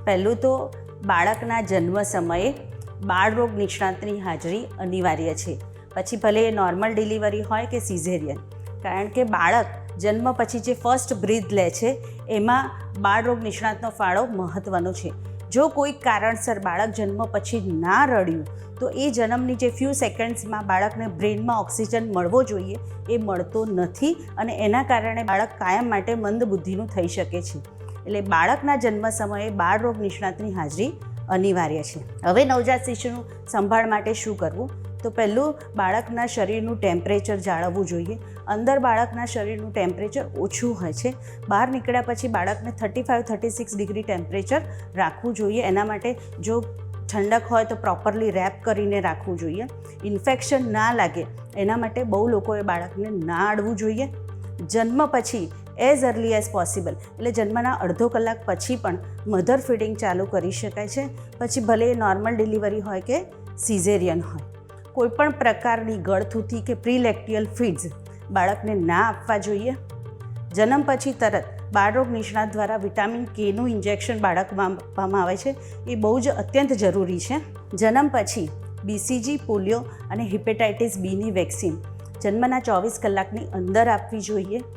પહેલું તો બાળકના જન્મ સમયે બાળરોગ નિષ્ણાતની હાજરી અનિવાર્ય છે. પછી ભલે એ નોર્મલ ડિલિવરી હોય કે સિઝેરિયન, કારણ કે બાળક જન્મ પછી જે ફર્સ્ટ બ્રીથ લે છે એમાં બાળરોગ નિષ્ણાતનો ફાળો મહત્ત્વનો છે. જો કોઈ કારણસર બાળક જન્મ પછી ના રડ્યું તો એ જન્મની જે ફ્યુ સેકન્ડ્સમાં બાળકને બ્રેઇનમાં ઓક્સિજન મળવો જોઈએ એ મળતો નથી અને એના કારણે બાળક કાયમ માટે મંદ બુદ્ધિનું થઈ શકે છે. એટલે બાળકના જન્મ સમયે બાળરોગ નિષ્ણાતની હાજરી અનિવાર્ય છે. હવે નવજાત શિશુનું સંભાળ માટે શું કરવું? તો પહેલું, બાળકના શરીરનું ટેમ્પરેચર જાળવવું જોઈએ. અંદર બાળકના શરીરનું ટેમ્પરેચર ઓછું હોય છે. બહાર નીકળ્યા પછી બાળકને 35-36 ડિગ્રી ટેમ્પરેચર રાખવું જોઈએ. એના માટે જો ઠંડક હોય તો પ્રોપરલી રેપ કરીને રાખવું જોઈએ. ઇન્ફેક્શન ના લાગે એના માટે બહુ લોકોએ બાળકને ના અડવું જોઈએ. જન્મ પછી એઝ અર્લી એઝ પોસિબલ, એટલે જન્મના અડધો કલાક પછી પણ મધર ફીડિંગ ચાલુ કરી શકાય છે. પછી ભલે એ નોર્મલ ડિલિવરી હોય કે સિઝેરિયન હોય. કોઈપણ પ્રકારની ગળથૂથી કે પ્રીલેક્ટિયલ ફીડ્સ બાળકને ના આપવા જોઈએ. જન્મ પછી તરત બાળરોગ નિષ્ણાત દ્વારા વિટામિન કેનું ઇન્જેક્શન બાળકમાં આપવામાં આવે છે. એ બહુ જ અત્યંત જરૂરી છે. જન્મ પછી BCG, પોલિયો અને હિપેટાઇટિસ બીની વેક્સિન જન્મના 24 કલાકની અંદર આપવી જોઈએ.